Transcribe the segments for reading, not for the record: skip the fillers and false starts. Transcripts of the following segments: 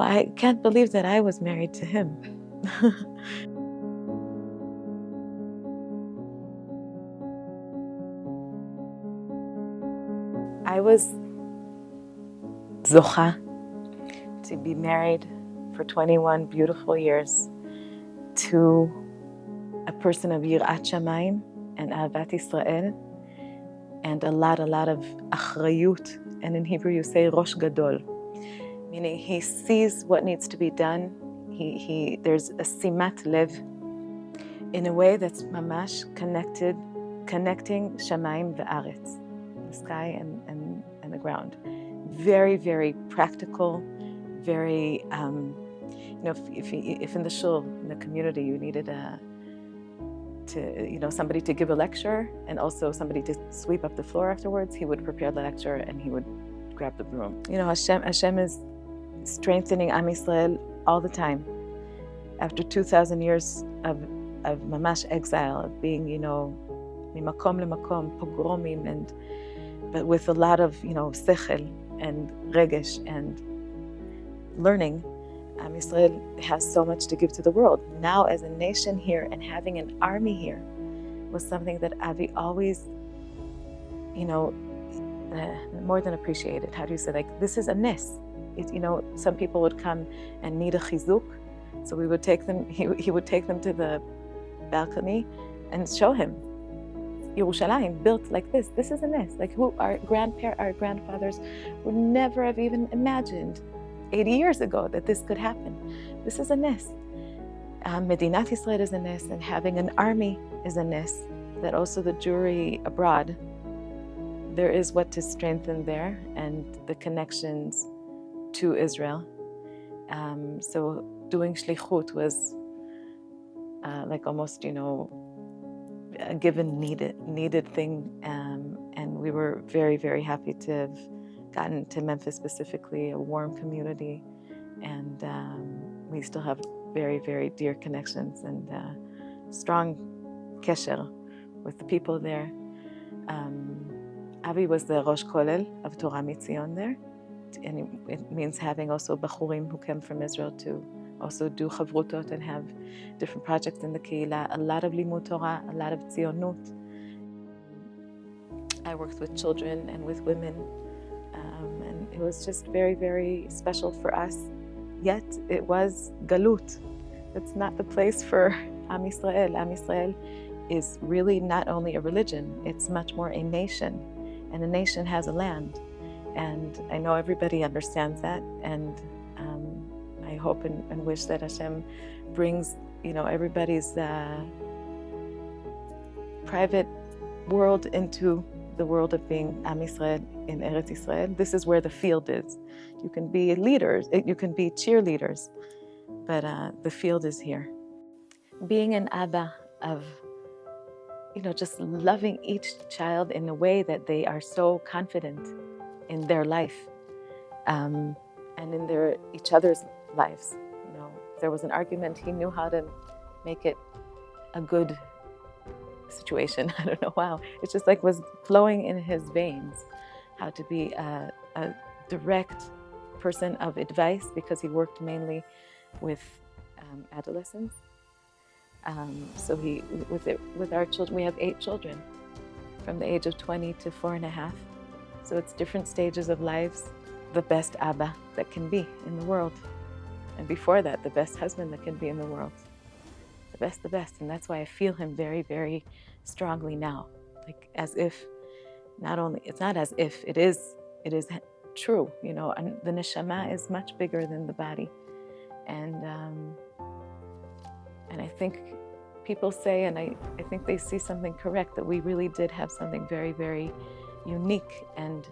I can't believe that I was married to him. I was zocha to be married for 21 beautiful years to a person of yirat shamayim and ahavat Yisrael, and a lot of achrayut, and in Hebrew you say rosh gadol, meaning he sees what needs to be done. There's a simat lev in a way that's mamash connecting shamayim ve'aretz, the sky and the ground. Very, very practical, very, if in the shul, in the community, you needed somebody to give a lecture and also somebody to sweep up the floor afterwards, he would prepare the lecture and he would grab the broom. Hashem is strengthening Am Yisrael all the time. After 2,000 years of mamash exile, of being, mimakom lemakom, pogromim, but with a lot of, sechel and regesh and learning, Am Yisrael has so much to give to the world. Now, as a nation here and having an army here was something that Avi always, more than appreciated. How do you say, this is a nes. Some people would come and need a chizuk, so we would take them. He would take them to the balcony and show him Yerushalayim built like this. This is a nes. Our grandfathers would never have even imagined 80 years ago that this could happen. This is a nes. Medinat Yisrael is a nes, and having an army is a nes. That also the Jewry abroad, there is what to strengthen there, and the connections to Israel. So doing shlichut was almost, a given needed thing, and we were very, very happy to have gotten to Memphis specifically, a warm community, and we still have very, very dear connections and strong kesher with the people there. Avi was the Rosh Kollel of Torah Mitzion there, and it means having also Bachurim who came from Israel to also do chavrutot and have different projects in the Kehillah, a lot of limud Torah, a lot of tzionut. I worked with children and with women, and it was just very, very special for us. Yet it was galut. It's not the place for Am Yisrael. Am Yisrael is really not only a religion, it's much more a nation, and a nation has a land. And I know everybody understands that, and I hope and wish that Hashem brings, everybody's private world into the world of being Am Yisrael in Eretz Yisrael. This is where the field is. You can be leaders, you can be cheerleaders, but the field is here. Being an Abba of, just loving each child in a way that they are so confident in their life, and in each other's lives. If there was an argument, he knew how to make it a good situation. I don't know how. It's just was flowing in his veins, how to be a direct person of advice, because he worked mainly with adolescents. So with our children, we have 8 children from the age of 20 to 4.5. So it's different stages of lives. The best Abba that can be in the world. And before that, the best husband that can be in the world. The best. And that's why I feel him very, very strongly now. As if, it's not as if, it is true, and the neshama is much bigger than the body. And I think people say, and I think they see something correct, that we really did have something very, very unique and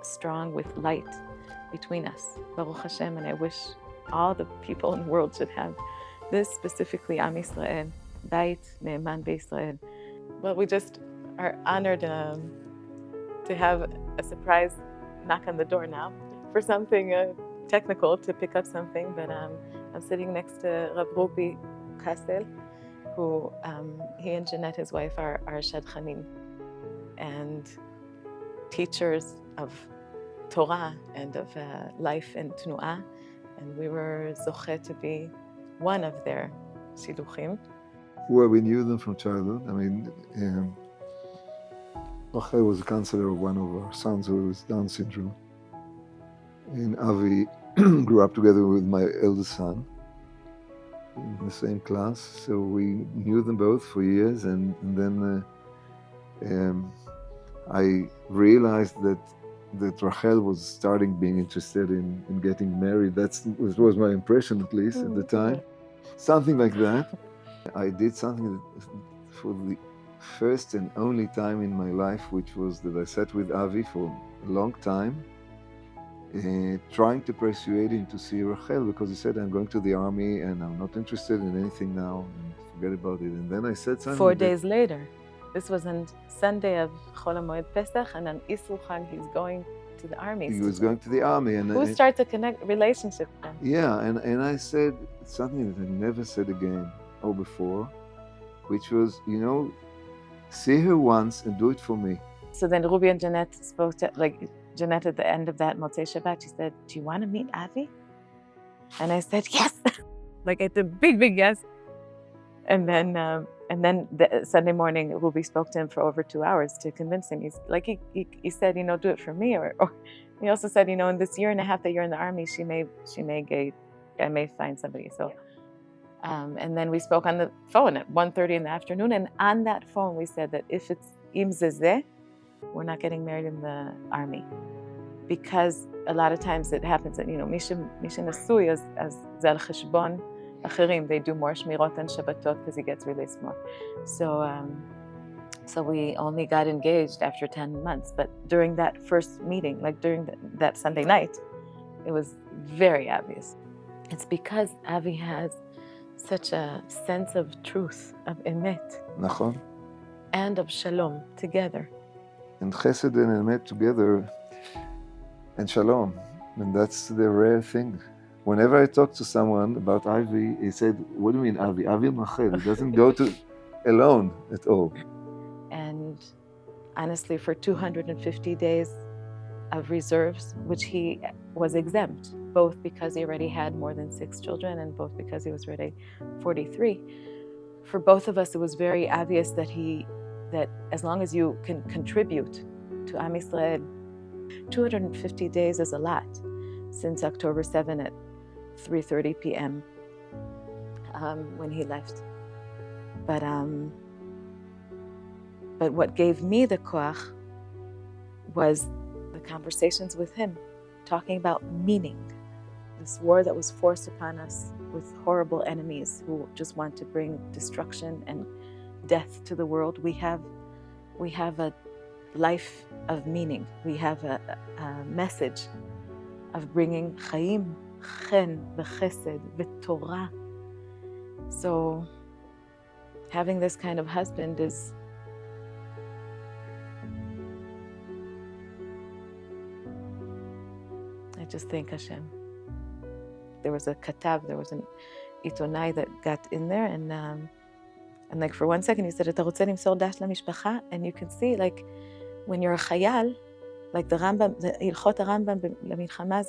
strong with light between us. Baruch Hashem, and I wish all the people in the world should have this, specifically Am Yisrael, Beit Ne'eman B'Yisrael. Well, we just are honored to have a surprise knock on the door now for something technical, to pick up something, but I'm sitting next to Rabbi Kastel, who he and Jeanette, his wife, are shadchanim and teachers of Torah and of life and Tnu'ah, And we were zoche to be one of their shiluchim. Well, we knew them from childhood. I mean, Rachel was a counselor of one of our sons who was Down syndrome. And Avi grew up together with my eldest son in the same class. So we knew them both for years. And then I realized that Rachel was starting being interested in getting married. That was my impression, at least, at the time. Something like that. I did something for the first and only time in my life, which was that I sat with Avi for a long time, trying to persuade him to see Rachel, because he said, I'm going to the army and I'm not interested in anything now, and forget about it. And then I said something. 4 days later, this was on Sunday of Chol HaMoed Pesach, and on Isur Chag he's going to the army. He was going to the army. And who starts a relationship then? Yeah, and I said something that I never said again or before, which was, see her once and do it for me. So then Ruby and Jeanette spoke to, Jeanette at the end of that Motzei Shabbat, she said, do you want to meet Avi? And I said, yes! It's a big, big yes. And then the Sunday morning, Ruby spoke to him for over 2 hours to convince him. He said, do it for me. Or he also said, in this year and a half that you're in the army, I may find somebody. So, and then we spoke on the phone at 1:30 in the afternoon. And on that phone, we said that if it's im zezeh, we're not getting married in the army. Because a lot of times it happens that, Misha Nasui as Zal Cheshbon, Achirim, they do more Shmirot and Shabbatot because he gets released more. So we only got engaged after 10 months. But during that first meeting, during that Sunday night, it was very obvious. It's because Avi has such a sense of truth, of emet, Nachon. And of shalom together. And chesed and emet together, and shalom. And that's the rare thing. Whenever I talk to someone about Avi, he said, what do you mean Avi? Avi and Rachel. He doesn't go to alone at all. And honestly, for 250 days of reserves, which he was exempt, both because he already had more than 6 children and both because he was already 43. For both of us, it was very obvious that as long as you can contribute to Am Yisrael, 250 days is a lot since October 7 at 3:30 p.m. When he left. But what gave me the koach was the conversations with him, talking about meaning. This war that was forced upon us with horrible enemies who just want to bring destruction and death to the world. We have a life of meaning. We have a message of bringing chayim, chen, v'chesed, v'torah. So having this kind of husband is I just thank Hashem. There was a katav, there was an itonai that got in there, and for 1 second he said, "Eta rotze limsor dash lamishpacha," and you can see when you're a chayal, the Rambam, the Hilchot Rambam lemilchama,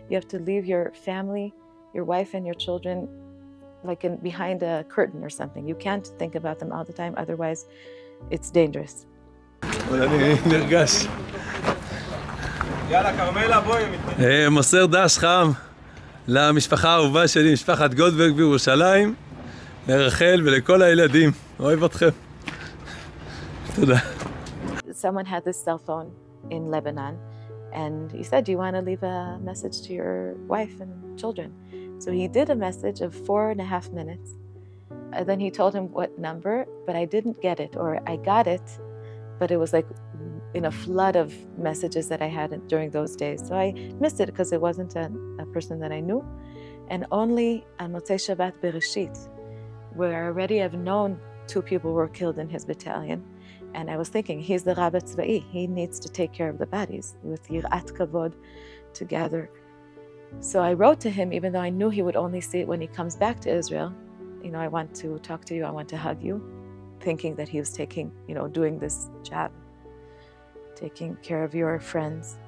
you have to leave your family, your wife and your children, behind a curtain or something. You can't think about them all the time, otherwise it's dangerous. אבל אני נרגש. יאללה, קרמלה, בואי. מוסר דש חם למשפחה האהובה שלי, משפחת גולדברג בירושלים, לרחל ולכל הילדים. אוהב אתכם. תודה. Someone had this cell phone in Lebanon, and he said, do you want to leave a message to your wife and children? So he did a message of 4.5 minutes. And then he told him what number, but I didn't get it, or I got it, but it was in a flood of messages that I had during those days. So I missed it because it wasn't a person that I knew. And only on Motzei Shabbat Bereshit, where I already have known 2 people were killed in his battalion. And I was thinking, he's the Rabbi Tzva'i. He needs to take care of the bodies with Yirat Kavod to gather. So I wrote to him, even though I knew he would only see it when he comes back to Israel. I want to talk to you, I want to hug you, thinking that he was doing this job, taking care of your friends'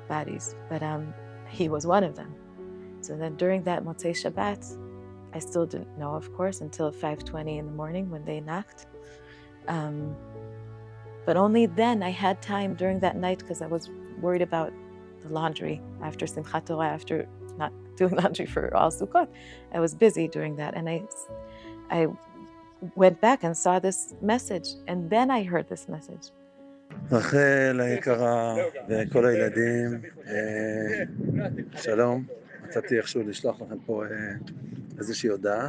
bodies. But he was one of them. So then during that Motzei Shabbat, I still didn't know, of course, until 5:20 in the morning when they knocked. But only then I had time during that night, because I was worried about the laundry after Simchat Torah, after not doing laundry for all Sukkot. I was busy during that, and I went back and saw this message, and then I heard this message. רחל היקרה וכל הילדים, שלום. מצאתי איכשהו לשלוח לכם פה איזושהי הודעה.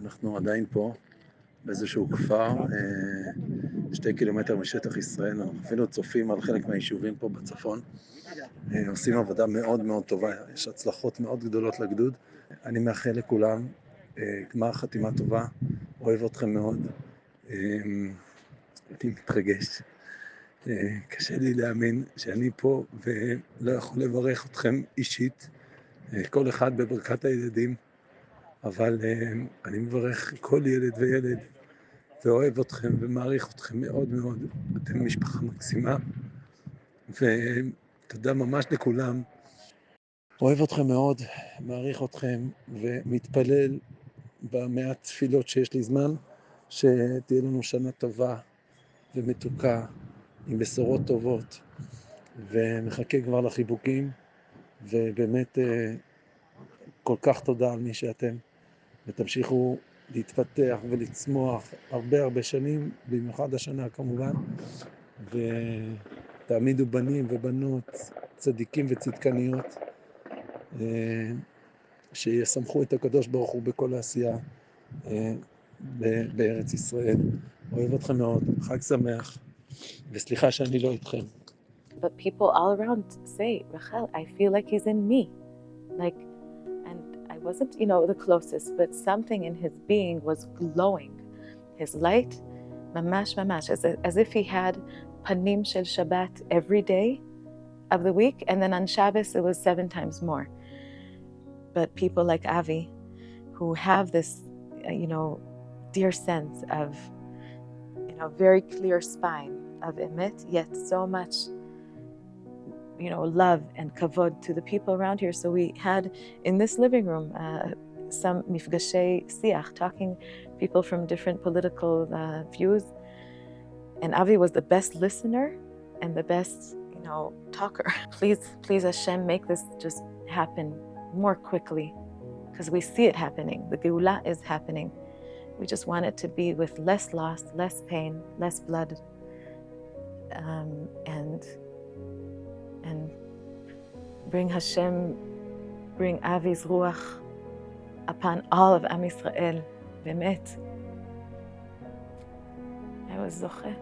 אנחנו עדיין פה באיזשהו כפר, 2 קילומטר משטח ישראל. אנחנו אפילו צופים על חלק מהיישובים פה בצפון. עושים עבודה מאוד מאוד טובה, יש הצלחות מאוד גדולות לגדוד. אני מאחל לכולם גמר חתימה טובה, אוהב אתכם מאוד. אני מתרגש. קשה לי להאמין שאני פה ולא יכול לברך אתכם אישית, כל אחד בברכת הילדים, אבל אני מברך כל ילד וילד ואוהב אתכם ומעריך אתכם מאוד מאוד. אתם משפחה מקסימה, ותודה ממש לכולם. אוהב אתכם מאוד, מעריך אתכם ומתפלל במעט תפילות שיש לי זמן, שתהיה לנו שנה טובה ומתוקה עם בשורות טובות, ומחכה כבר לחיבוקים, ובאמת כל כך תודה על מי שאתם, ותמשיכו להתפתח ולצמוח הרבה שנים, במיוחד השנה כמובן, ותעמידו בנים ובנות צדיקים וצדקניות, שיסמכו את הקדוש ברוך הוא בכל העשייה בארץ ישראל. אוהב אתכם מאוד, חג שמח, וסליחה שאני לא איתכם. But people all around say, Rachel, I feel like he's in me. Like, and I wasn't, the closest, but something in his being was glowing. His light, mamash, as if he had panim shel Shabbat every day of the week, and then on Shabbos it was 7 times more. But people like Avi, who have this, dear sense of, very clear spine of emet, yet so much, love and kavod to the people around here. So we had in this living room some mifgashei siach, talking people from different political views. And Avi was the best listener and the best, talker. Please Hashem, make this just happen more quickly, because we see it happening. The Geula is happening. We just want it to be with less loss, less pain, less blood, and bring Hashem, bring Avi's Ruach upon all of Am Yisrael. Bemet. I was zoche.